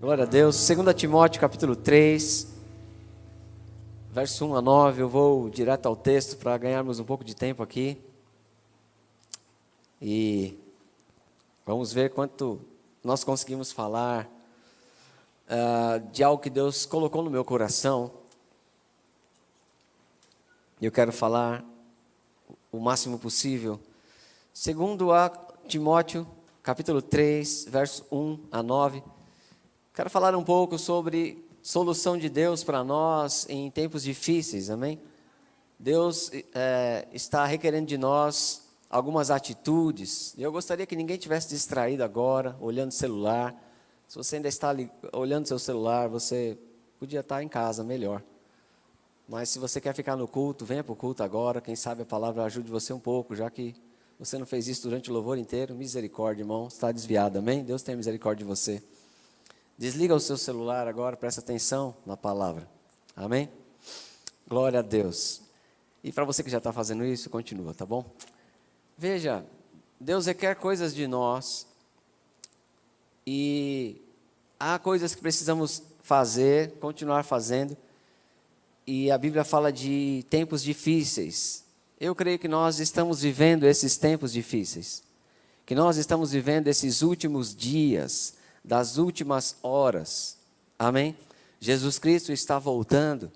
Glória a Deus. 2 Timóteo capítulo 3, verso 1 a 9. Eu vou direto ao texto para ganharmos um pouco de tempo aqui. E vamos ver quanto nós conseguimos falar de algo que Deus colocou no meu coração. Eu quero falar o máximo possível. 2 Timóteo capítulo 3, verso 1 a 9. Quero falar um pouco sobre solução de Deus para nós em tempos difíceis, amém? Deus está requerendo de nós algumas atitudes. Eu gostaria que ninguém tivesse distraído agora, olhando o celular. Se você ainda está olhando seu celular, você podia estar em casa, melhor. Mas se você quer ficar no culto, venha para o culto agora. Quem sabe a palavra ajude você um pouco, já que você não fez isso durante o louvor inteiro. Misericórdia, irmão, está desviado, amém? Deus tem misericórdia de você. Desliga o seu celular agora, presta atenção na palavra. Amém? Glória a Deus. E para você que já está fazendo isso, continua, tá bom? Veja, Deus requer coisas de nós. E há coisas que precisamos fazer, continuar fazendo. E a Bíblia fala de tempos difíceis. Eu creio que nós estamos vivendo esses tempos difíceis. Que nós estamos vivendo esses últimos dias, das últimas horas, amém? Jesus Cristo está voltando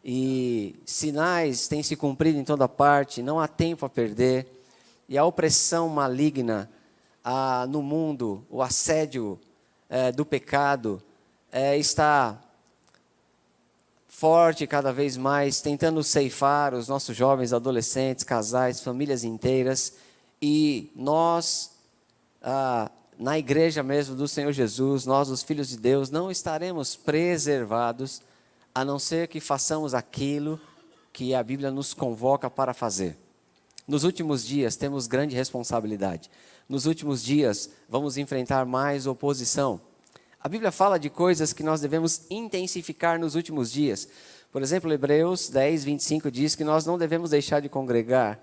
e sinais têm se cumprido em toda parte, não há tempo a perder, e a opressão maligna no mundo, o assédio do pecado está forte cada vez mais, tentando ceifar os nossos jovens, adolescentes, casais, famílias inteiras, e nós na igreja mesmo do Senhor Jesus, nós, os filhos de Deus, não estaremos preservados, a não ser que façamos aquilo que a Bíblia nos convoca para fazer. Nos últimos dias, temos grande responsabilidade. Nos últimos dias, vamos enfrentar mais oposição. A Bíblia fala de coisas que nós devemos intensificar nos últimos dias. Por exemplo, Hebreus 10, 25 diz que nós não devemos deixar de congregar,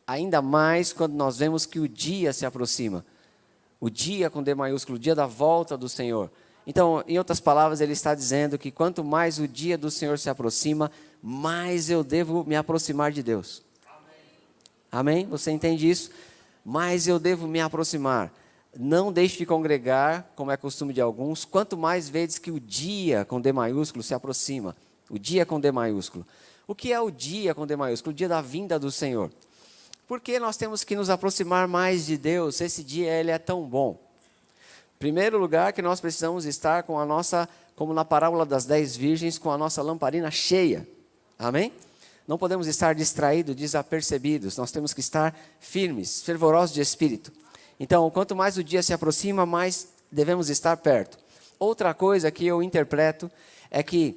ainda mais quando nós vemos que o dia se aproxima. O dia com D maiúsculo, o dia da volta do Senhor. Então, em outras palavras, ele está dizendo que quanto mais o dia do Senhor se aproxima, mais eu devo me aproximar de Deus. Amém? Você entende isso? Mais eu devo me aproximar. Não deixe de congregar, como é costume de alguns, quanto mais vezes que o dia com D maiúsculo se aproxima. O dia com D maiúsculo. O que é o dia com D maiúsculo? O dia da vinda do Senhor. Por que nós temos que nos aproximar mais de Deus? Esse dia ele é tão bom. Primeiro lugar, que nós precisamos estar com a nossa, como na parábola das 10 virgens, com a nossa lamparina cheia. Amém? Não podemos estar distraídos, desapercebidos. Nós temos que estar firmes, fervorosos de espírito. Então, quanto mais o dia se aproxima, mais devemos estar perto. Outra coisa que eu interpreto é que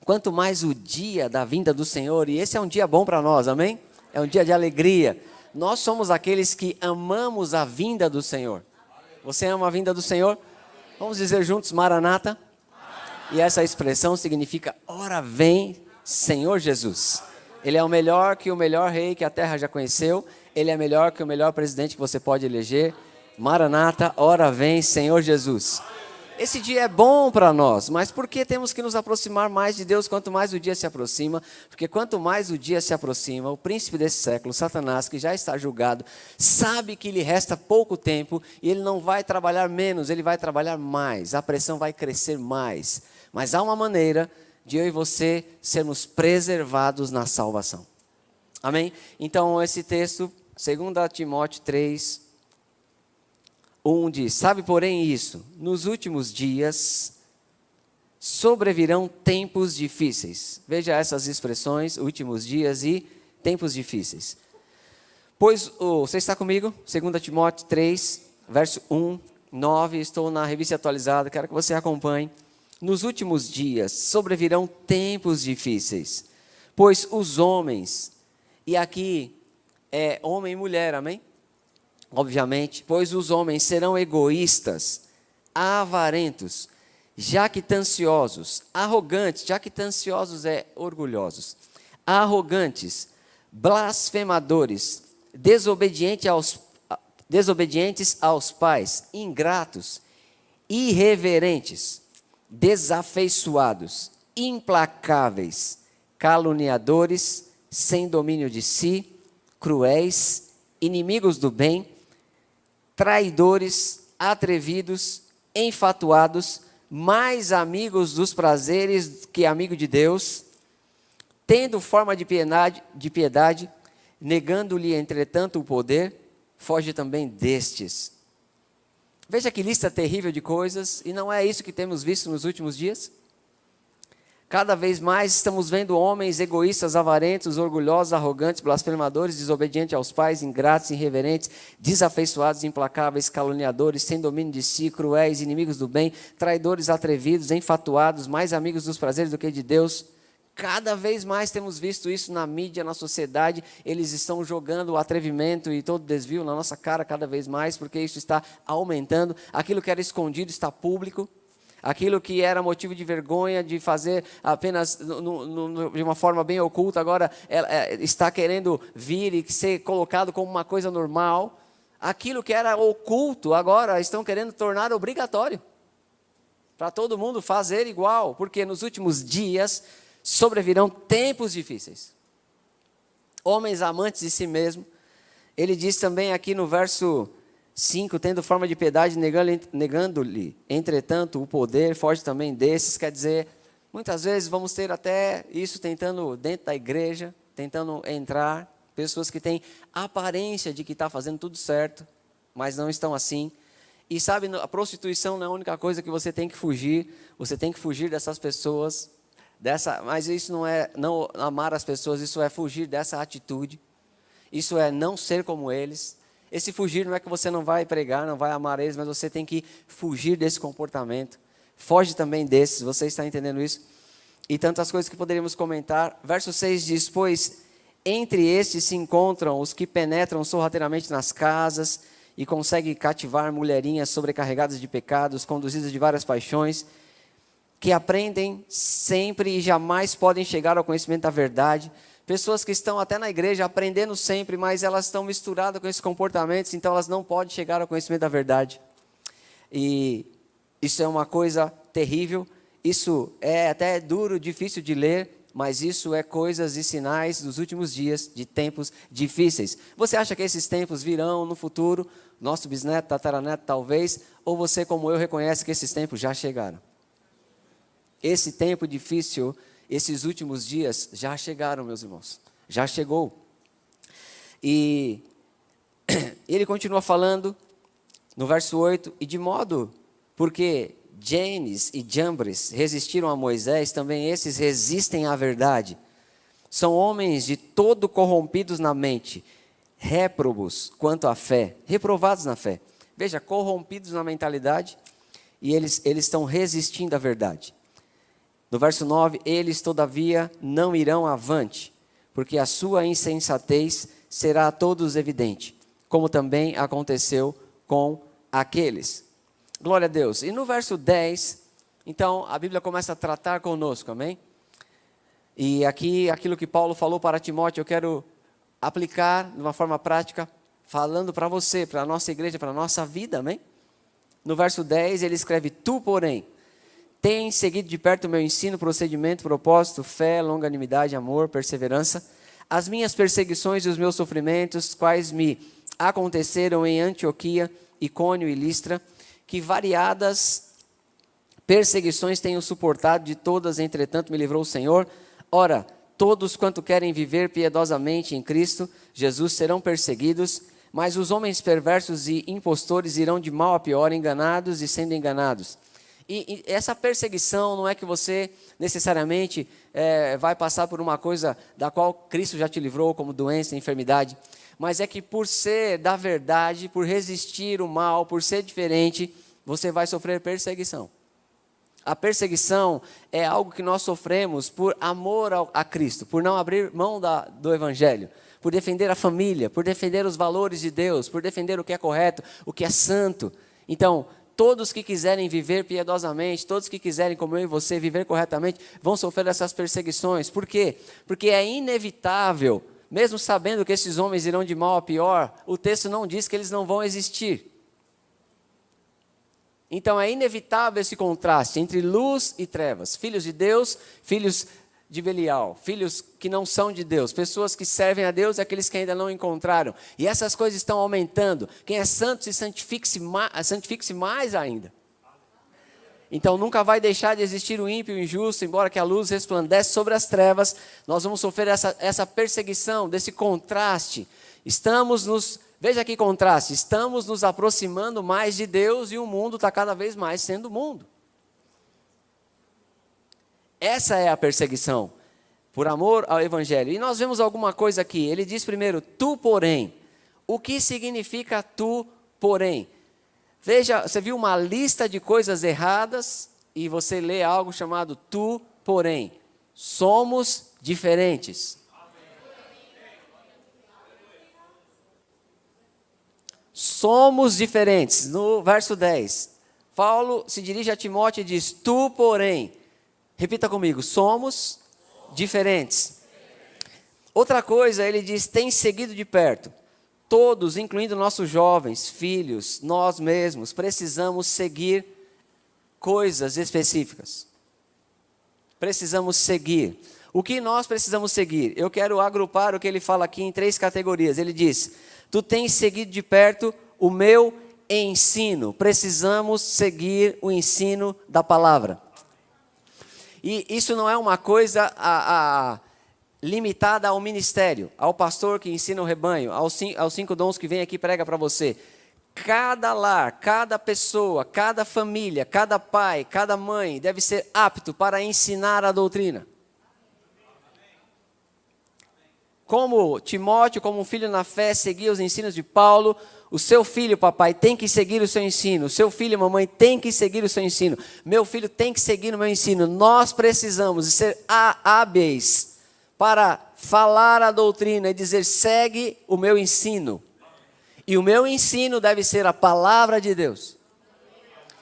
quanto mais o dia da vinda do Senhor, e esse é um dia bom para nós, amém? É um dia de alegria. Nós somos aqueles que amamos a vinda do Senhor. Você ama a vinda do Senhor? Vamos dizer juntos, Maranata? E essa expressão significa, ora vem, Senhor Jesus. Ele é o melhor que o melhor rei que a terra já conheceu. Ele é melhor que o melhor presidente que você pode eleger. Maranata, ora vem, Senhor Jesus. Esse dia é bom para nós, mas por que temos que nos aproximar mais de Deus quanto mais o dia se aproxima? Porque quanto mais o dia se aproxima, o príncipe desse século, Satanás, que já está julgado, sabe que lhe resta pouco tempo e ele não vai trabalhar menos, ele vai trabalhar mais, a pressão vai crescer mais. Mas há uma maneira de eu e você sermos preservados na salvação. Amém? Então esse texto, 2 Timóteo 3, 1 diz, sabe porém isso, nos últimos dias sobrevirão tempos difíceis. Veja essas expressões, últimos dias e tempos difíceis. Pois, você está comigo? 2 Timóteo 3, verso 1, 9, estou na revista atualizada, quero que você acompanhe. Nos últimos dias sobrevirão tempos difíceis, pois os homens, e aqui é homem e mulher, amém? Obviamente, pois os homens serão egoístas, avarentos, jactanciosos, arrogantes, jactanciosos é orgulhosos, arrogantes, blasfemadores, desobedientes aos pais, ingratos, irreverentes, desafeiçoados, implacáveis, caluniadores, sem domínio de si, cruéis, inimigos do bem, traidores, atrevidos, enfatuados, mais amigos dos prazeres que amigo de Deus, tendo forma de piedade, negando-lhe, entretanto, o poder, foge também destes. Veja que lista terrível de coisas, e não é isso que temos visto nos últimos dias? Cada vez mais estamos vendo homens egoístas, avarentos, orgulhosos, arrogantes, blasfemadores, desobedientes aos pais, ingratos, irreverentes, desafeiçoados, implacáveis, caluniadores, sem domínio de si, cruéis, inimigos do bem, traidores, atrevidos, enfatuados, mais amigos dos prazeres do que de Deus. Cada vez mais temos visto isso na mídia, na sociedade. Eles estão jogando o atrevimento e todo desvio na nossa cara cada vez mais, porque isso está aumentando. Aquilo que era escondido está público. Aquilo que era motivo de vergonha, de fazer apenas de uma forma bem oculta, agora está querendo vir e ser colocado como uma coisa normal. Aquilo que era oculto, agora estão querendo tornar obrigatório. Para todo mundo fazer igual, porque nos últimos dias sobrevirão tempos difíceis. Homens amantes de si mesmo. Ele diz também aqui no verso 5, tendo forma de piedade, negando-lhe, entretanto, o poder, foge também desses. Quer dizer, muitas vezes vamos ter até isso tentando, dentro da igreja, tentando entrar, pessoas que têm aparência de que está fazendo tudo certo, mas não estão assim. E sabe, a prostituição não é a única coisa que você tem que fugir, você tem que fugir dessas pessoas, mas isso não é não amar as pessoas, isso é fugir dessa atitude, isso é não ser como eles. Esse fugir não é que você não vai pregar, não vai amar eles, mas você tem que fugir desse comportamento. Foge também desses, você está entendendo isso? E tantas coisas que poderíamos comentar. Verso 6 diz, pois entre estes se encontram os que penetram sorrateiramente nas casas e conseguem cativar mulherinhas sobrecarregadas de pecados, conduzidas de várias paixões, que aprendem sempre e jamais podem chegar ao conhecimento da verdade. Pessoas que estão até na igreja aprendendo sempre, mas elas estão misturadas com esses comportamentos, então elas não podem chegar ao conhecimento da verdade. E isso é uma coisa terrível, isso é até duro, difícil de ler, mas isso é coisas e sinais dos últimos dias, de tempos difíceis. Você acha que esses tempos virão no futuro, nosso bisneto, tataraneto talvez, ou você como eu reconhece que esses tempos já chegaram? Esse tempo difícil, esses últimos dias já chegaram, meus irmãos. Já chegou. E ele continua falando no verso 8, e de modo, porque Janes e Jambres resistiram a Moisés, também esses resistem à verdade. São homens de todo corrompidos na mente, réprobos quanto à fé, reprovados na fé. Veja, corrompidos na mentalidade, e eles estão resistindo à verdade. No verso 9, eles todavia não irão avante, porque a sua insensatez será a todos evidente, como também aconteceu com aqueles. Glória a Deus. E no verso 10, então a Bíblia começa a tratar conosco, amém? E aqui, aquilo que Paulo falou para Timóteo, eu quero aplicar de uma forma prática, falando para você, para a nossa igreja, para a nossa vida, amém? No verso 10, ele escreve, tu, porém, tem seguido de perto o meu ensino, procedimento, propósito, fé, longanimidade, amor, perseverança, as minhas perseguições e os meus sofrimentos, quais me aconteceram em Antioquia, Icônio e Listra, que variadas perseguições tenho suportado, de todas, entretanto, me livrou o Senhor. Ora, todos quanto querem viver piedosamente em Cristo Jesus serão perseguidos, mas os homens perversos e impostores irão de mal a pior, enganados e sendo enganados. E essa perseguição não é que você necessariamente vai passar por uma coisa da qual Cristo já te livrou, como doença, enfermidade, mas é que por ser da verdade, por resistir o mal, por ser diferente, você vai sofrer perseguição. A perseguição é algo que nós sofremos por amor a Cristo, por não abrir mão do Evangelho, por defender a família, por defender os valores de Deus, por defender o que é correto, o que é santo. Então, todos que quiserem viver piedosamente, todos que quiserem, como eu e você, viver corretamente, vão sofrer essas perseguições. Por quê? Porque é inevitável, mesmo sabendo que esses homens irão de mal a pior, o texto não diz que eles não vão existir. Então é inevitável esse contraste entre luz e trevas. Filhos de Deus, filhos de Belial, filhos que não são de Deus, pessoas que servem a Deus e aqueles que ainda não encontraram. E essas coisas estão aumentando. Quem é santo se santifique-se mais ainda. Então nunca vai deixar de existir o ímpio e o injusto, embora que a luz resplandece sobre as trevas, nós vamos sofrer essa perseguição, desse contraste. Veja que contraste, estamos nos aproximando mais de Deus e o mundo está cada vez mais sendo mundo. Essa é a perseguição, por amor ao Evangelho. E nós vemos alguma coisa aqui, ele diz primeiro, tu porém. O que significa tu porém? Veja, você viu uma lista de coisas erradas e você lê algo chamado tu porém. Somos diferentes. Somos diferentes. No verso 10, Paulo se dirige a Timóteo e diz, tu porém. Repita comigo, somos diferentes. Outra coisa, ele diz, tem seguido de perto. Todos, incluindo nossos jovens, filhos, nós mesmos, precisamos seguir coisas específicas. Precisamos seguir. O que nós precisamos seguir? Eu quero agrupar o que ele fala aqui em 3 categorias. Ele diz, tu tens seguido de perto o meu ensino. Precisamos seguir o ensino da palavra. E isso não é uma coisa limitada ao ministério, ao pastor que ensina o rebanho, aos 5 dons que vem aqui e prega para você. Cada lar, cada pessoa, cada família, cada pai, cada mãe deve ser apto para ensinar a doutrina. Como Timóteo, como um filho na fé, seguia os ensinos de Paulo, o seu filho, papai, tem que seguir o seu ensino. O seu filho, mamãe, tem que seguir o seu ensino. Meu filho tem que seguir o meu ensino. Nós precisamos ser hábeis para falar a doutrina e dizer, segue o meu ensino. E o meu ensino deve ser a palavra de Deus.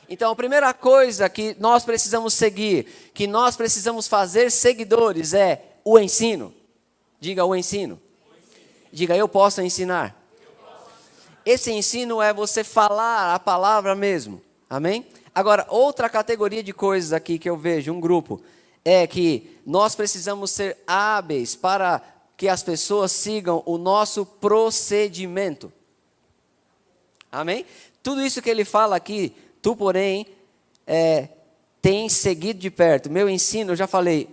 Então, a primeira coisa que nós precisamos seguir, que nós precisamos fazer seguidores, é o ensino. Diga o ensino. Diga, eu posso ensinar. Esse ensino é você falar a palavra mesmo. Amém? Agora, outra categoria de coisas aqui que eu vejo, um grupo, é que nós precisamos ser hábeis para que as pessoas sigam o nosso procedimento. Amém? Tudo isso que ele fala aqui, tu, porém, tens seguido de perto. Meu ensino, eu já falei,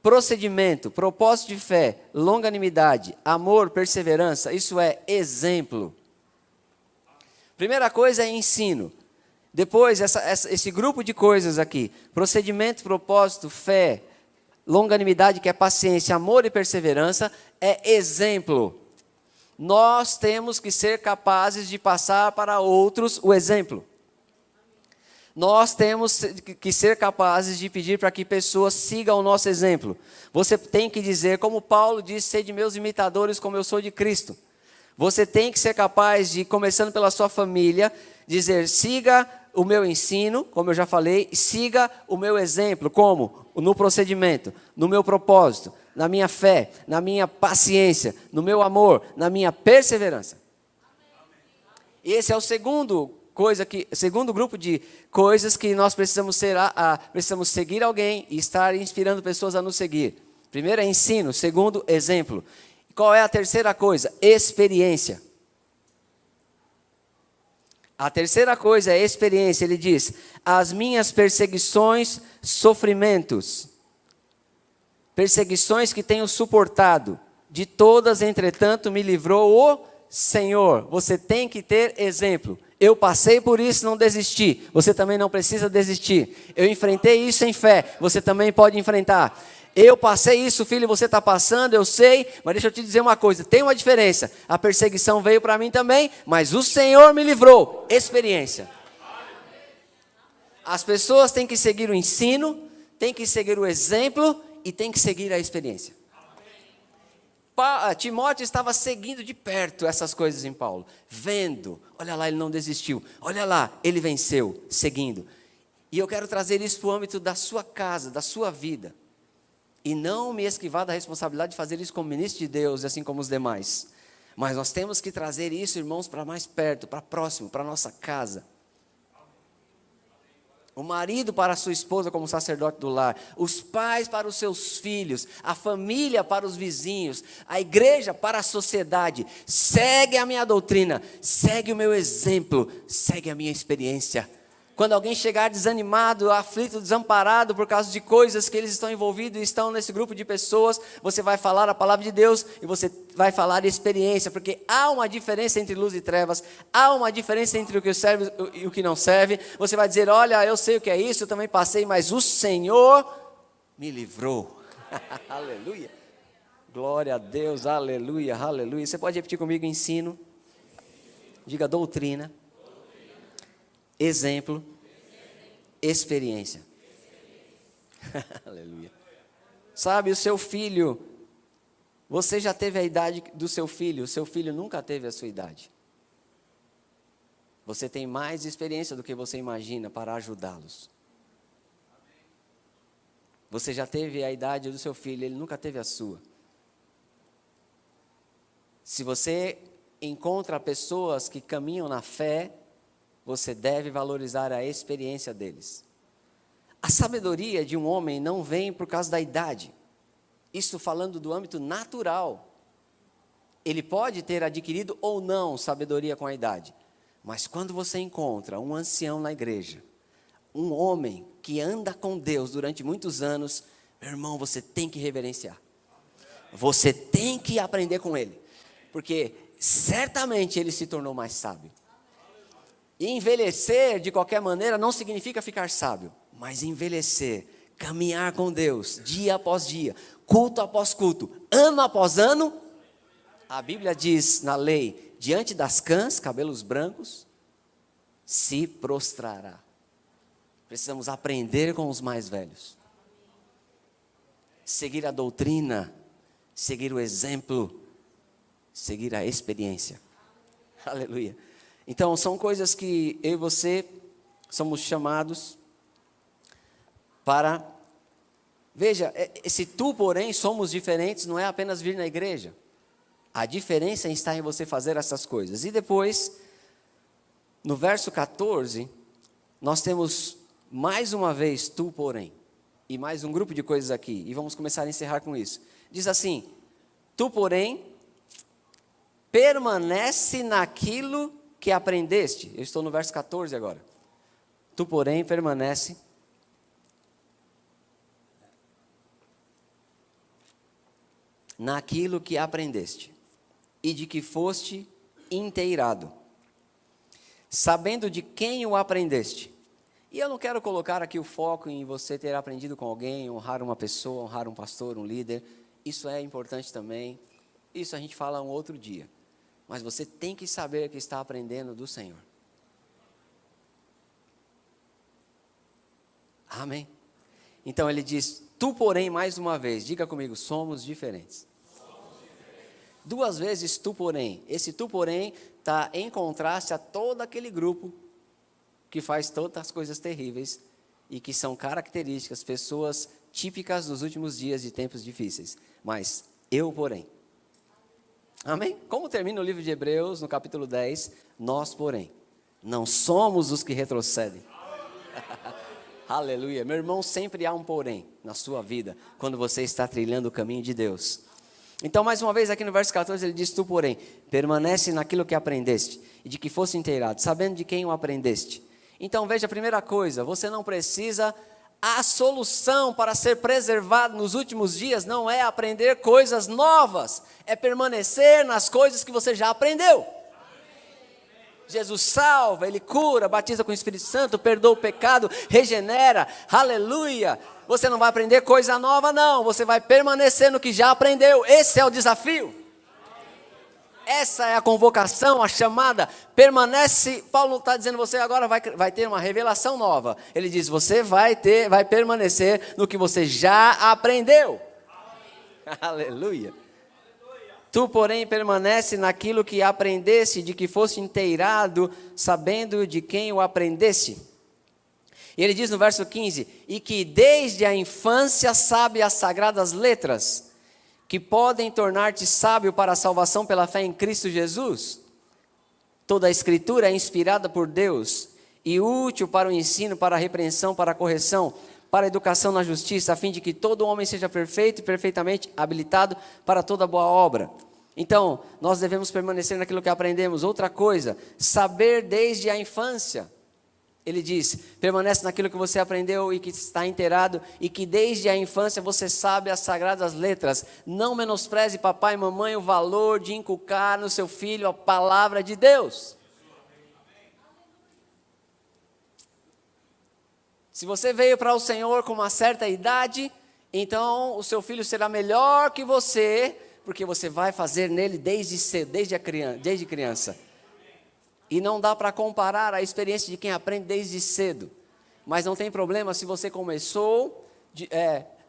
procedimento, propósito de fé, longanimidade, amor, perseverança, isso é exemplo. Primeira coisa é ensino. Depois, esse grupo de coisas aqui, procedimento, propósito, fé, longanimidade, que é paciência, amor e perseverança, é exemplo. Nós temos que ser capazes de passar para outros o exemplo. Nós temos que ser capazes de pedir para que pessoas sigam o nosso exemplo. Você tem que dizer, como Paulo disse, sede meus imitadores como eu sou de Cristo. Você tem que ser capaz de, começando pela sua família, dizer, siga o meu ensino, como eu já falei, siga o meu exemplo, como? No procedimento, no meu propósito, na minha fé, na minha paciência, no meu amor, na minha perseverança. E esse é o segundo grupo de coisas que nós precisamos precisamos seguir alguém e estar inspirando pessoas a nos seguir. Primeiro é ensino, segundo, exemplo. Qual é a terceira coisa? Experiência. A terceira coisa é experiência. Ele diz, as minhas perseguições, sofrimentos, perseguições que tenho suportado, de todas, entretanto, me livrou o Senhor. Você tem que ter exemplo. Eu passei por isso, não desisti. Você também não precisa desistir. Eu enfrentei isso em fé. Você também pode enfrentar. Eu passei isso, filho, você está passando, eu sei. Mas deixa eu te dizer uma coisa. Tem uma diferença. A perseguição veio para mim também. Mas o Senhor me livrou. Experiência. As pessoas têm que seguir o ensino. Têm que seguir o exemplo. E têm que seguir a experiência. Timóteo estava seguindo de perto essas coisas em Paulo, vendo, olha lá, ele não desistiu, olha lá, ele venceu, seguindo. E eu quero trazer isso para o âmbito da sua casa, da sua vida, e não me esquivar da responsabilidade de fazer isso como ministro de Deus, assim como os demais. Mas nós temos que trazer isso, irmãos, para mais perto, para próximo, para a nossa casa. O marido para a sua esposa como sacerdote do lar, os pais para os seus filhos, a família para os vizinhos, a igreja para a sociedade. Segue a minha doutrina, segue o meu exemplo, segue a minha experiência. Quando alguém chegar desanimado, aflito, desamparado por causa de coisas que eles estão envolvidos e estão nesse grupo de pessoas, você vai falar a palavra de Deus e você vai falar experiência, porque há uma diferença entre luz e trevas, há uma diferença entre o que serve e o que não serve. Você vai dizer, olha, eu sei o que é isso, eu também passei, mas o Senhor me livrou. Aleluia. Glória a Deus, aleluia, aleluia. Você pode repetir comigo, ensino. Diga doutrina. Exemplo, experiência. Aleluia. Sabe, o seu filho, você já teve a idade do seu filho, o seu filho nunca teve a sua idade. Você tem mais experiência do que você imagina para ajudá-los. Você já teve a idade do seu filho, ele nunca teve a sua. Se você encontra pessoas que caminham na fé, você deve valorizar a experiência deles. A sabedoria de um homem não vem por causa da idade. Isso falando do âmbito natural. Ele pode ter adquirido ou não sabedoria com a idade. Mas quando você encontra um ancião na igreja, um homem que anda com Deus durante muitos anos, meu irmão, você tem que reverenciar. Você tem que aprender com ele. Porque certamente ele se tornou mais sábio. E envelhecer, de qualquer maneira, não significa ficar sábio. Mas envelhecer, caminhar com Deus, dia após dia, culto após culto, ano após ano. A Bíblia diz na lei, diante das cãs, cabelos brancos, se prostrará. Precisamos aprender com os mais velhos. Seguir a doutrina, seguir o exemplo, seguir a experiência. Aleluia. Então, são coisas que eu e você somos chamados para... Veja, esse tu, porém, somos diferentes, não é apenas vir na igreja. A diferença está em você fazer essas coisas. E depois, no verso 14, nós temos mais uma vez tu, porém. E mais um grupo de coisas aqui. E vamos começar a encerrar com isso. Diz assim, tu, porém, permanece naquilo que aprendeste. Eu estou no verso 14 agora. Tu, porém, permanece naquilo que aprendeste e de que foste inteirado, sabendo de quem o aprendeste. E eu não quero colocar aqui o foco em você ter aprendido com alguém, honrar uma pessoa, honrar um pastor, um líder. Isso é importante também. Isso a gente fala um outro dia. Mas você tem que saber que está aprendendo do Senhor. Amém? Então ele diz, tu porém, mais uma vez, diga comigo, somos diferentes. Duas vezes tu porém. Esse tu porém está em contraste a todo aquele grupo que faz todas as coisas terríveis e que são características, pessoas típicas dos últimos dias de tempos difíceis. Mas eu porém. Amém? Como termina o livro de Hebreus, no capítulo 10, nós, porém, não somos os que retrocedem. Aleluia. Meu irmão, sempre há um porém na sua vida, quando você está trilhando o caminho de Deus. Então, mais uma vez, aqui no verso 14, ele diz, tu, porém, permanece naquilo que aprendeste, e de que fosse inteirado, sabendo de quem o aprendeste. Então, veja, a primeira coisa, você não precisa... A solução para ser preservado nos últimos dias não é aprender coisas novas, é permanecer nas coisas que você já aprendeu. Jesus salva, Ele cura, batiza com o Espírito Santo, perdoa o pecado, regenera, aleluia. Você não vai aprender coisa nova não, você vai permanecer no que já aprendeu, esse é o desafio. Essa é a convocação, a chamada, permanece, Paulo está dizendo, você agora vai ter uma revelação nova. Ele diz, você vai permanecer no que você já aprendeu. Aleluia. Tu, porém, permanece naquilo que aprendeste, de que foste inteirado, sabendo de quem o aprendeste. E ele diz no verso 15, e que desde a infância sabe as sagradas letras, que podem tornar-te sábio para a salvação pela fé em Cristo Jesus. Toda a Escritura é inspirada por Deus e útil para o ensino, para a repreensão, para a correção, para a educação na justiça, a fim de que todo homem seja perfeito e perfeitamente habilitado para toda boa obra. Então, nós devemos permanecer naquilo que aprendemos. Outra coisa, saber desde a infância. Ele diz, permanece naquilo que você aprendeu e que está inteirado, e que desde a infância você sabe as sagradas letras. Não menospreze, papai e mamãe, o valor de inculcar no seu filho a palavra de Deus. Se você veio para o Senhor com uma certa idade, então o seu filho será melhor que você, porque você vai fazer nele desde cedo, desde criança. E não dá para comparar a experiência de quem aprende desde cedo. Mas não tem problema se você começou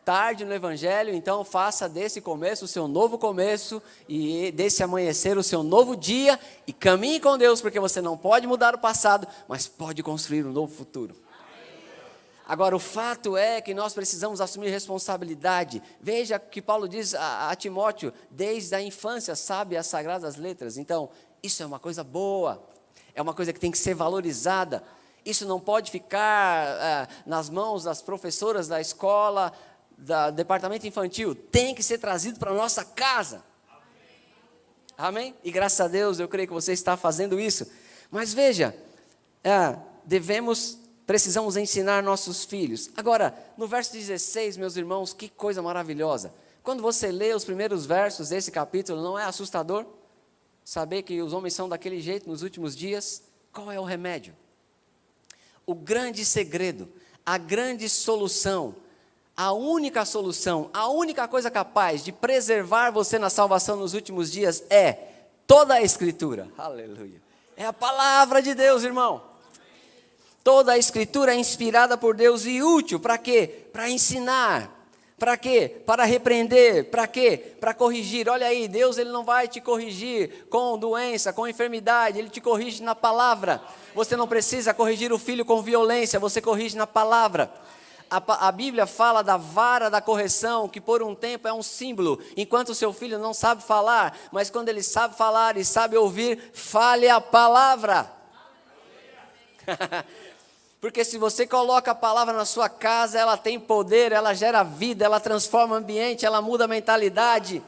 tarde no Evangelho, então faça desse começo o seu novo começo, e desse amanhecer o seu novo dia, e caminhe com Deus, porque você não pode mudar o passado, mas pode construir um novo futuro. Agora, o fato é que nós precisamos assumir responsabilidade. Veja que Paulo diz a Timóteo, desde a infância sabe as sagradas letras. Então, isso é uma coisa boa, é uma coisa que tem que ser valorizada. Isso não pode ficar nas mãos das professoras da escola, do departamento infantil. Tem que ser trazido para a nossa casa. Amém? E graças a Deus, eu creio que você está fazendo isso. Mas veja, precisamos ensinar nossos filhos. Agora, no verso 16, meus irmãos, que coisa maravilhosa. Quando você lê os primeiros versos desse capítulo, não é assustador saber que os homens são daquele jeito nos últimos dias? Qual é o remédio? O grande segredo, a grande solução, a única solução, a única coisa capaz de preservar você na salvação nos últimos dias é toda a Escritura. Aleluia. É a palavra de Deus, irmão. Toda a Escritura é inspirada por Deus e útil, para quê? Para ensinar. Para quê? Para repreender. Para quê? Para corrigir. Olha aí, Deus ele não vai te corrigir com doença, com enfermidade, Ele te corrige na palavra. Você não precisa corrigir o filho com violência, você corrige na palavra. A Bíblia fala da vara da correção, que por um tempo é um símbolo, enquanto o seu filho não sabe falar, mas quando ele sabe falar e sabe ouvir, fale a palavra. Porque se você coloca a palavra na sua casa, ela tem poder, ela gera vida, ela transforma o ambiente, ela muda a mentalidade.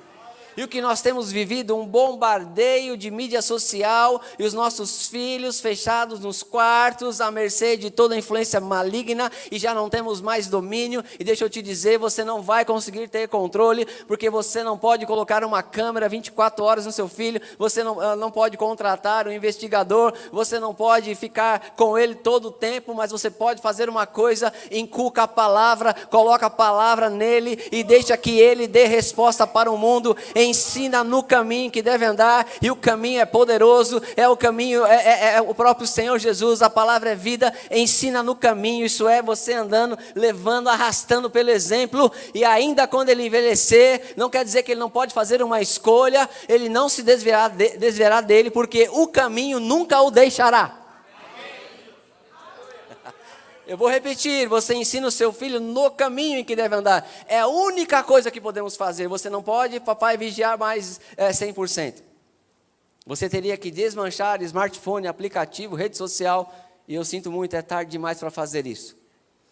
E o que nós temos vivido, um bombardeio de mídia social, e os nossos filhos fechados nos quartos, à mercê de toda influência maligna, e já não temos mais domínio. E deixa eu te dizer, você não vai conseguir ter controle, porque você não pode colocar uma câmera 24 horas no seu filho, você não pode contratar um investigador, você não pode ficar com ele todo o tempo, mas você pode fazer uma coisa: inculca a palavra, coloca a palavra nele, e deixa que ele dê resposta para o mundo. Ensina no caminho que deve andar, e o caminho é poderoso, é o caminho, é o próprio Senhor Jesus, a palavra é vida. Ensina no caminho, isso é você andando, levando, arrastando pelo exemplo, e ainda quando ele envelhecer, não quer dizer que ele não pode fazer uma escolha, ele não se desviará dele, porque o caminho nunca o deixará. Eu vou repetir, você ensina o seu filho no caminho em que deve andar. É a única coisa que podemos fazer. Você não pode, papai, vigiar mais 100%. Você teria que desmanchar smartphone, aplicativo, rede social. E eu sinto muito, é tarde demais para fazer isso.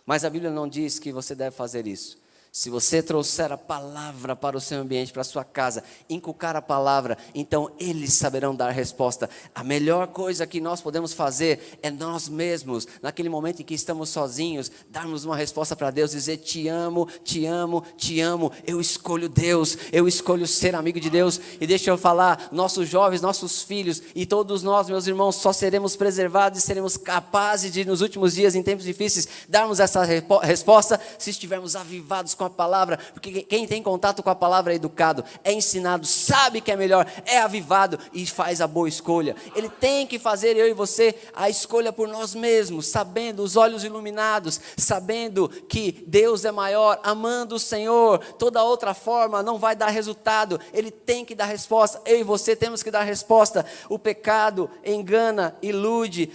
Mas a Bíblia não diz que você deve fazer isso. Se você trouxer a palavra para o seu ambiente, para a sua casa, inculcar a palavra, então eles saberão dar resposta. A melhor coisa que nós podemos fazer é nós mesmos, naquele momento em que estamos sozinhos, darmos uma resposta para Deus, dizer: te amo, te amo, te amo, eu escolho Deus, eu escolho ser amigo de Deus. E deixa eu falar, nossos jovens, nossos filhos e todos nós, meus irmãos, só seremos preservados e seremos capazes de, nos últimos dias, em tempos difíceis, darmos essa resposta se estivermos avivados com a palavra, porque quem tem contato com a palavra é educado, é ensinado, sabe que é melhor, é avivado e faz a boa escolha. Ele tem que fazer, eu e você, a escolha por nós mesmos, sabendo, os olhos iluminados, sabendo que Deus é maior, amando o Senhor. Toda outra forma não vai dar resultado. Ele tem que dar resposta, eu e você temos que dar resposta. O pecado engana, ilude,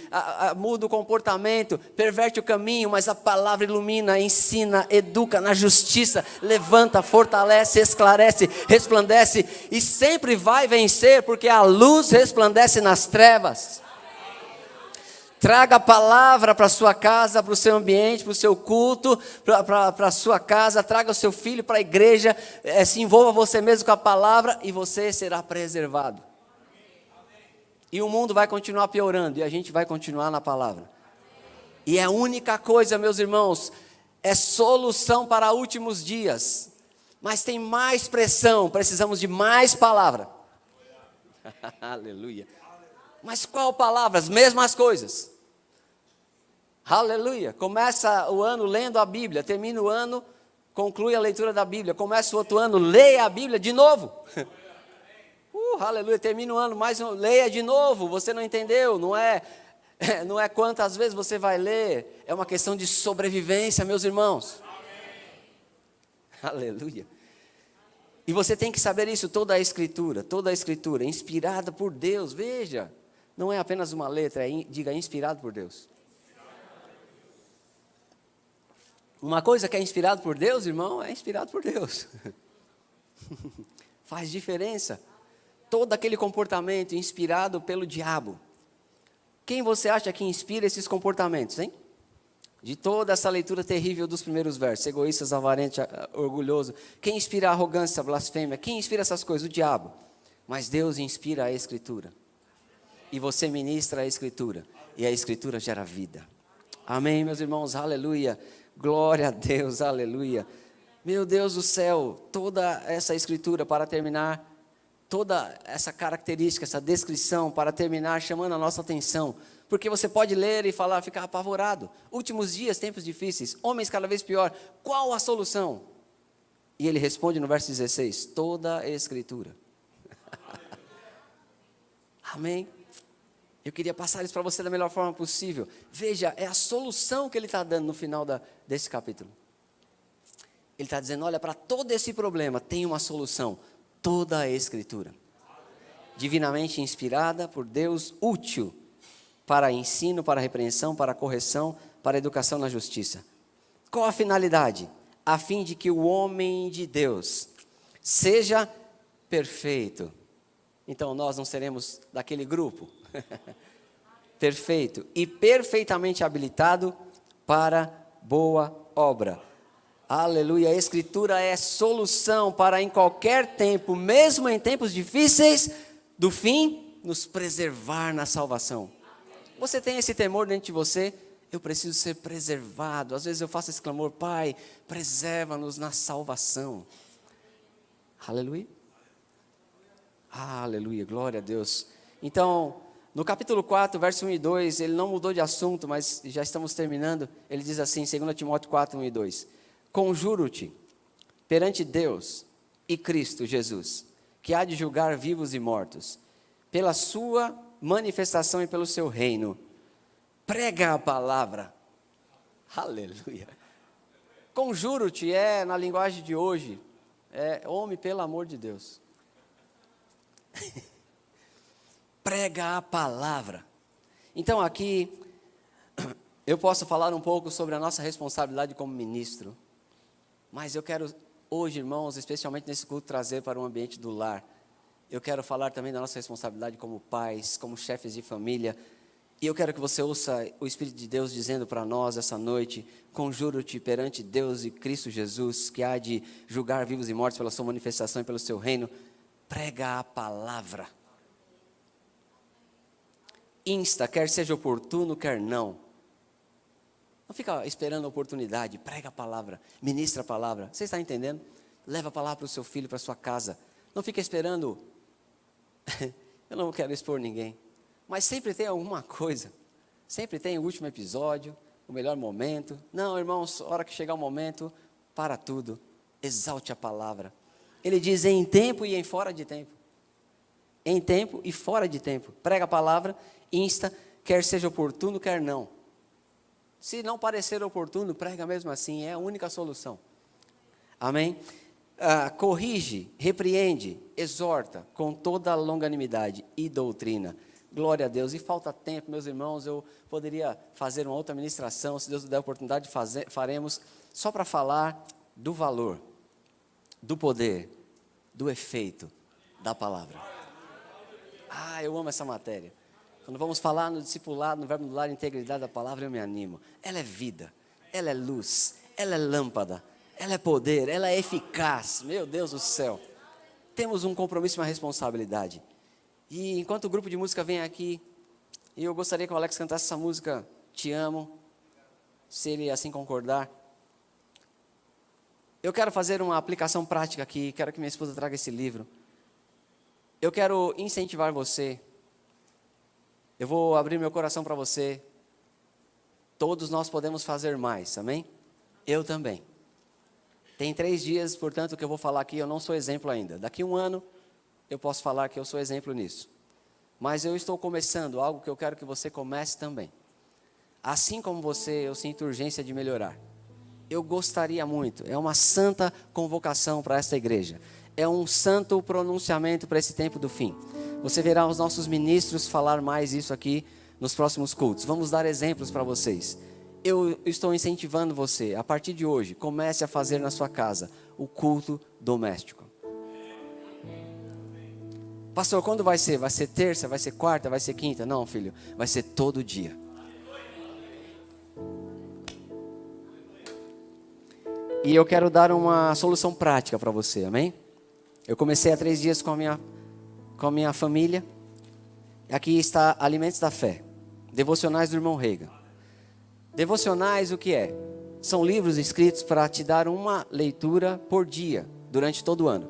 muda o comportamento, perverte o caminho, mas a palavra ilumina, ensina, educa na justiça, levanta, fortalece, esclarece, resplandece, e sempre vai vencer, porque a luz resplandece nas trevas. Traga a palavra para a sua casa, para o seu ambiente, para o seu culto, para a sua casa. Traga o seu filho para a igreja. Se envolva você mesmo com a palavra e você será preservado. E o mundo vai continuar piorando e a gente vai continuar na palavra. E é a única coisa, meus irmãos, é solução para últimos dias. Mas tem mais pressão, precisamos de mais palavra. Aleluia. Mas qual palavra? As mesmas coisas. Aleluia. Começa o ano lendo a Bíblia, termina o ano, conclui a leitura da Bíblia, começa o outro ano, leia a Bíblia de novo. Aleluia, termina o ano, leia de novo, você não entendeu, não é quantas vezes você vai ler, é uma questão de sobrevivência, meus irmãos. Aleluia. E você tem que saber isso, toda a Escritura, inspirada por Deus, veja, não é apenas uma letra, diga inspirado por Deus. Uma coisa que é inspirado por Deus, irmão, é inspirado por Deus. Faz diferença. Todo aquele comportamento inspirado pelo diabo. Quem você acha que inspira esses comportamentos, hein? De toda essa leitura terrível dos primeiros versos, egoístas, avarento, orgulhoso. Quem inspira a arrogância, a blasfêmia? Quem inspira essas coisas? O diabo. Mas Deus inspira a Escritura. E você ministra a Escritura. E a Escritura gera vida. Amém, meus irmãos? Aleluia. Glória a Deus, aleluia. Meu Deus do céu, toda essa Escritura para terminar, toda essa característica, essa descrição para terminar, chamando a nossa atenção. Porque você pode ler e falar, ficar apavorado. Últimos dias, tempos difíceis, homens cada vez pior. Qual a solução? E ele responde no verso 16, toda a Escritura. Amém? Eu queria passar isso para você da melhor forma possível. Veja, é a solução que ele está dando no final desse capítulo. Ele está dizendo, olha, para todo esse problema tem uma solução. Toda a Escritura. Divinamente inspirada por Deus, útil para ensino, para repreensão, para correção, para educação na justiça. Qual a finalidade? A fim de que o homem de Deus seja perfeito. Então nós não seremos daquele grupo. Perfeito e perfeitamente habilitado para boa obra. Aleluia, a Escritura é solução para em qualquer tempo, mesmo em tempos difíceis, do fim, nos preservar na salvação. Você tem esse temor dentro de você? Eu preciso ser preservado. Às vezes eu faço esse clamor, Pai, preserva-nos na salvação. Aleluia. Aleluia, glória a Deus. Então, no capítulo 4, verso 1 e 2, ele não mudou de assunto, mas já estamos terminando. Ele diz assim, 2 Timóteo 4, 1 e 2. Conjuro-te perante Deus e Cristo Jesus, que há de julgar vivos e mortos, pela sua manifestação e pelo seu reino. Prega a palavra. Aleluia. Conjuro-te na linguagem de hoje, homem, pelo amor de Deus. Prega a palavra. Então aqui, eu posso falar um pouco sobre a nossa responsabilidade como ministro, mas eu quero hoje, irmãos, especialmente nesse culto, trazer para o ambiente do lar. Eu quero falar também da nossa responsabilidade como pais, como chefes de família. E eu quero que você ouça o Espírito de Deus dizendo para nós essa noite, conjuro-te perante Deus e Cristo Jesus, que há de julgar vivos e mortos pela sua manifestação e pelo seu reino. Prega a palavra. Insta, quer seja oportuno, quer não. Não fica esperando a oportunidade, prega a palavra, ministra a palavra. Você está entendendo? Leva a palavra para o seu filho, para a sua casa. Não fica esperando, eu não quero expor ninguém, mas sempre tem alguma coisa. Sempre tem o último episódio, o melhor momento. Não, irmãos, hora que chegar o momento, para tudo, exalte a palavra. Ele diz em tempo e em fora de tempo. Em tempo e fora de tempo. Prega a palavra, insta, quer seja oportuno, quer não. Se não parecer oportuno, prega mesmo assim, é a única solução. Amém? Corrige, repreende, exorta com toda a longanimidade e doutrina. Glória a Deus. E falta tempo, meus irmãos, eu poderia fazer uma outra ministração, se Deus der a oportunidade, faremos, só para falar do valor, do poder, do efeito da palavra. Eu amo essa matéria. Quando vamos falar no discipulado, no verbo do lar, integridade da palavra, eu me animo. Ela é vida, ela é luz, ela é lâmpada, ela é poder, ela é eficaz. Meu Deus do céu. Temos um compromisso e uma responsabilidade. E enquanto o grupo de música vem aqui, eu gostaria que o Alex cantasse essa música, Te Amo, se ele assim concordar. Eu quero fazer uma aplicação prática aqui, quero que minha esposa traga esse livro. Eu quero incentivar você. Eu vou abrir meu coração para você. Todos nós podemos fazer mais, amém? Eu também. Tem 3 dias, portanto, que eu vou falar aqui, eu não sou exemplo ainda. Daqui 1 ano, eu posso falar que eu sou exemplo nisso. Mas eu estou começando algo que eu quero que você comece também. Assim como você, eu sinto urgência de melhorar. Eu gostaria muito, é uma santa convocação para esta igreja. É um santo pronunciamento para esse tempo do fim. Você verá os nossos ministros falar mais isso aqui nos próximos cultos. Vamos dar exemplos para vocês. Eu estou incentivando você, a partir de hoje, comece a fazer na sua casa o culto doméstico. Pastor, quando vai ser? Vai ser terça, vai ser quarta, vai ser quinta? Não, filho, vai ser todo dia. E eu quero dar uma solução prática para você, amém? Eu comecei há 3 dias com a minha família. Aqui está Alimentos da Fé, devocionais do irmão Reagan. Devocionais o que é? São livros escritos para te dar uma leitura por dia, durante todo o ano.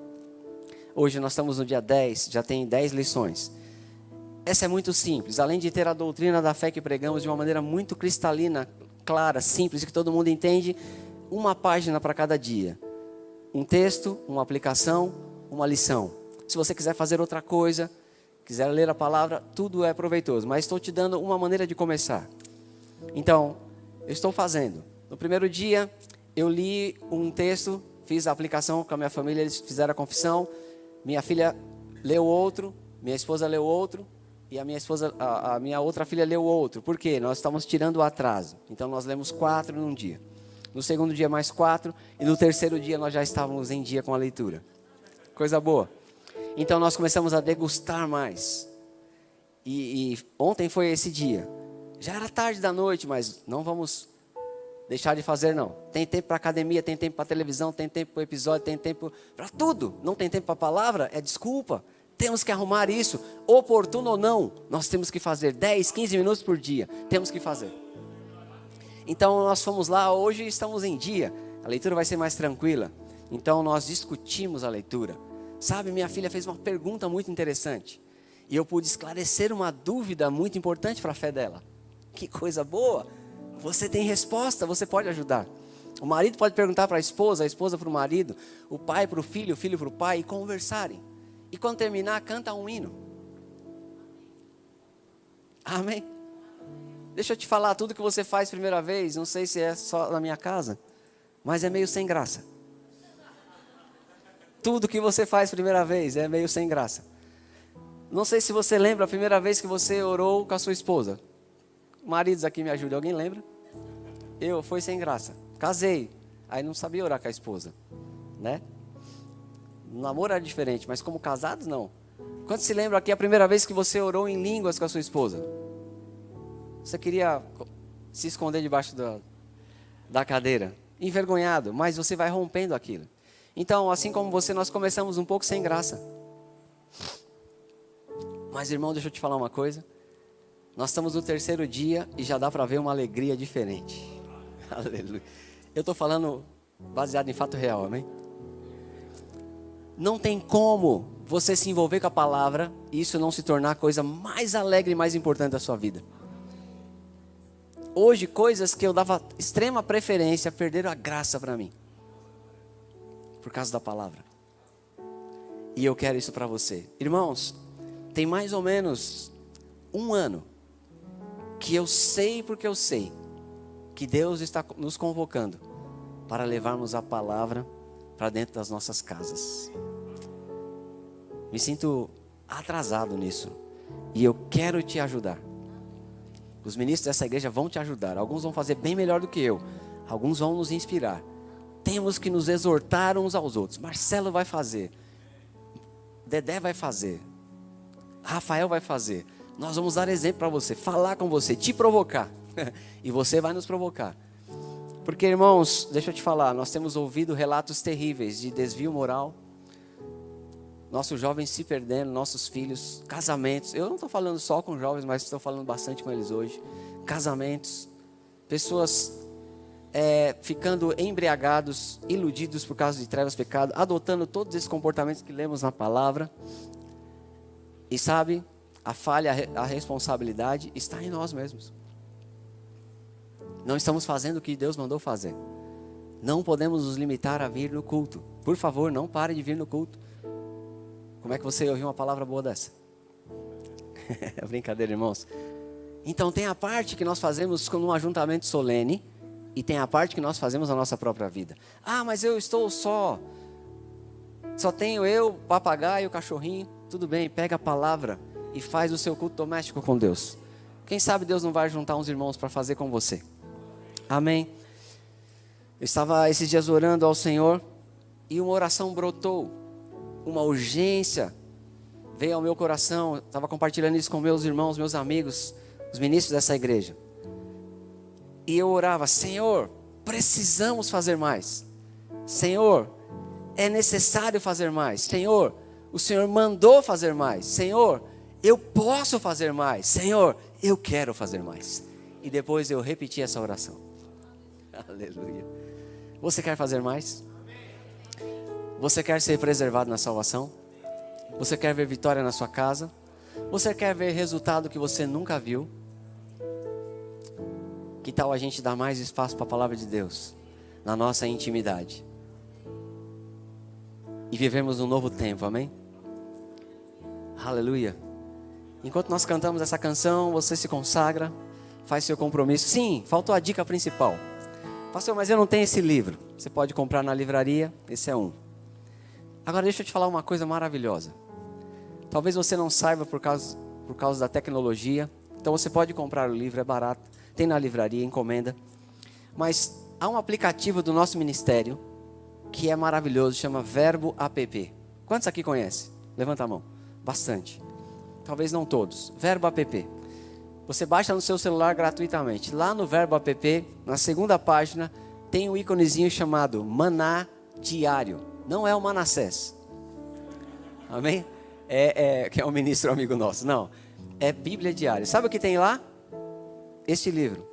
Hoje nós estamos no dia 10, já tem 10 lições. Essa é muito simples, além de ter a doutrina da fé que pregamos de uma maneira muito cristalina, clara, simples, que todo mundo entende, uma página para cada dia. Um texto, uma aplicação, uma lição. Se você quiser fazer outra coisa, quiser ler a palavra, tudo é proveitoso. Mas estou te dando uma maneira de começar. Então, eu estou fazendo. No primeiro dia, eu li um texto, fiz a aplicação com a minha família, eles fizeram a confissão. Minha filha leu outro, minha esposa leu outro, e a minha outra filha leu outro. Por quê? Nós estamos tirando o atraso. Então, nós lemos 4 num dia. No segundo dia, mais 4. E no terceiro dia, nós já estávamos em dia com a leitura. Coisa boa. Então, nós começamos a degustar mais. E ontem foi esse dia. Já era tarde da noite, mas não vamos deixar de fazer, não. Tem tempo para academia, tem tempo para televisão, tem tempo para episódio, tem tempo para tudo. Não tem tempo para a palavra? É desculpa. Temos que arrumar isso. Oportuno ou não, nós temos que fazer 10, 15 minutos por dia. Temos que fazer. Então, nós fomos lá, hoje estamos em dia. A leitura vai ser mais tranquila. Então, nós discutimos a leitura. Sabe, minha filha fez uma pergunta muito interessante. E eu pude esclarecer uma dúvida muito importante para a fé dela. Que coisa boa. Você tem resposta, você pode ajudar. O marido pode perguntar para a esposa para o marido, o pai para o filho para o pai, e conversarem. E quando terminar, canta um hino. Amém? Deixa eu te falar, tudo que você faz primeira vez, não sei se é só na minha casa, mas é meio sem graça. Tudo que você faz primeira vez é meio sem graça. Não sei se você lembra a primeira vez que você orou com a sua esposa. Maridos aqui me ajudem, alguém lembra? Foi sem graça. Casei, aí não sabia orar com a esposa, né? No namoro era diferente, mas como casados, não. Quanto se lembra aqui a primeira vez que você orou em línguas com a sua esposa? Você queria se esconder debaixo da cadeira, envergonhado, mas você vai rompendo aquilo. Então, assim como você, nós começamos um pouco sem graça. Mas, irmão, deixa eu te falar uma coisa. Nós estamos no terceiro dia e já dá para ver uma alegria diferente. Aleluia. Eu estou falando baseado em fato real, amém? Não tem como você se envolver com a palavra e isso não se tornar a coisa mais alegre e mais importante da sua vida. Hoje, coisas que eu dava extrema preferência perderam a graça para mim. Por causa da palavra. E eu quero isso para você. Irmãos, tem mais ou menos 1 ano que eu sei, porque eu sei que Deus está nos convocando para levarmos a palavra para dentro das nossas casas. Me sinto atrasado nisso e eu quero te ajudar. Os ministros dessa igreja vão te ajudar. Alguns vão fazer bem melhor do que eu. Alguns vão nos inspirar. Temos que nos exortar uns aos outros. Marcelo vai fazer. Dedé vai fazer. Rafael vai fazer. Nós vamos dar exemplo para você, falar com você, te provocar. E você vai nos provocar. Porque, irmãos, deixa eu te falar, nós temos ouvido relatos terríveis de desvio moral. Nossos jovens se perdendo, nossos filhos, casamentos. Eu não estou falando só com jovens, mas estou falando bastante com eles hoje. Casamentos, pessoas ficando embriagados, iludidos por causa de trevas, pecado, adotando todos esses comportamentos que lemos na palavra. E sabe, a falha, a responsabilidade está em nós mesmos. Não estamos fazendo o que Deus mandou fazer. Não podemos nos limitar a vir no culto. Por favor, não pare de vir no culto. Como é que você ouviu uma palavra boa dessa? É brincadeira, irmãos. Então tem a parte que nós fazemos como um ajuntamento solene. E tem a parte que nós fazemos na nossa própria vida. Ah, mas eu estou só tenho eu, o papagaio, o cachorrinho. Tudo bem, pega a palavra e faz o seu culto doméstico com Deus. Quem sabe Deus não vai juntar uns irmãos para fazer com você. Amém. Eu estava esses dias orando ao Senhor e uma oração brotou. Uma urgência veio ao meu coração. Estava compartilhando isso com meus irmãos, meus amigos, os ministros dessa igreja. E eu orava: Senhor, precisamos fazer mais. Senhor, é necessário fazer mais. Senhor, o Senhor mandou fazer mais. Senhor, eu posso fazer mais. Senhor, eu quero fazer mais. E depois eu repeti essa oração. Aleluia. Você quer fazer mais? Você quer ser preservado na salvação? Você quer ver vitória na sua casa? Você quer ver resultado que você nunca viu? Que tal a gente dar mais espaço para a palavra de Deus na nossa intimidade? E vivemos um novo tempo, amém? Aleluia. Enquanto nós cantamos essa canção, você se consagra, faz seu compromisso. Sim, faltou a dica principal. Pastor, mas eu não tenho esse livro. Você pode comprar na livraria, esse é um. Agora deixa eu te falar uma coisa maravilhosa. Talvez você não saiba por causa da tecnologia. Então você pode comprar o livro, é barato. Tem na livraria, encomenda. Mas há um aplicativo do nosso ministério que é maravilhoso, chama Verbo App. Quantos aqui conhecem? Levanta a mão. Bastante. Talvez não todos. Verbo App. Você baixa no seu celular gratuitamente. Lá no Verbo App, na segunda página, tem um íconezinho chamado Maná Diário. Não é o Manassés. Amém? Que é um ministro amigo nosso. Não. É Bíblia Diária. Sabe o que tem lá? Este livro.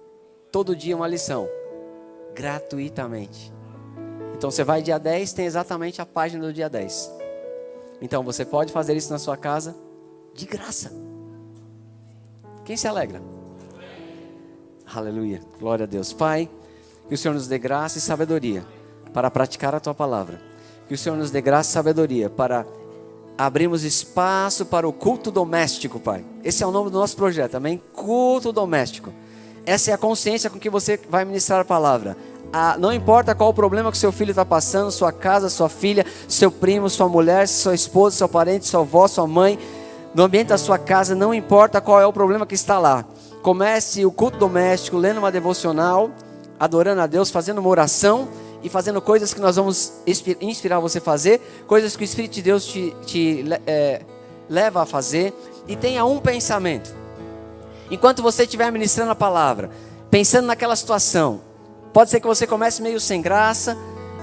Todo dia uma lição. Gratuitamente. Então você vai dia 10, tem exatamente a página do dia 10. Então você pode fazer isso na sua casa de graça. Quem se alegra? Aleluia. Glória a Deus. Pai, que o Senhor nos dê graça e sabedoria para praticar a Tua palavra. Que o Senhor nos dê graça e sabedoria para abrirmos espaço para o culto doméstico, Pai. Esse é o nome do nosso projeto, amém? Culto doméstico. Essa é a consciência com que você vai ministrar a palavra. Não importa qual o problema que seu filho está passando, sua casa, sua filha, seu primo, sua mulher, sua esposa, seu parente, sua avó, sua mãe, no ambiente da sua casa, não importa qual é o problema que está lá. Comece o culto doméstico, lendo uma devocional, adorando a Deus, fazendo uma oração e fazendo coisas que nós vamos inspirar você a fazer, coisas que o Espírito de Deus te leva a fazer. E tenha um pensamento. Enquanto você estiver ministrando a palavra, pensando naquela situação, pode ser que você comece meio sem graça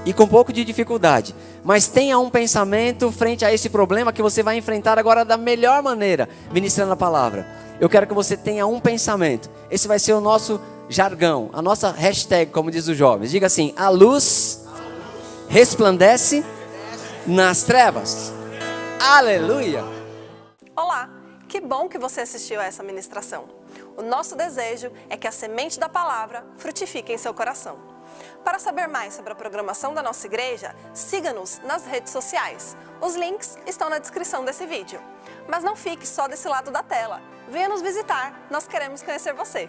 e com um pouco de dificuldade, mas tenha um pensamento frente a esse problema que você vai enfrentar agora da melhor maneira, ministrando a palavra. Eu quero que você tenha um pensamento. Esse vai ser o nosso jargão, a nossa hashtag, como diz os jovens. Diga assim: a luz resplandece nas trevas. Aleluia! Olá, que bom que você assistiu a essa ministração. O nosso desejo é que a semente da palavra frutifique em seu coração. Para saber mais sobre a programação da nossa igreja, siga-nos nas redes sociais. Os links estão na descrição desse vídeo. Mas não fique só desse lado da tela. Venha nos visitar, nós queremos conhecer você.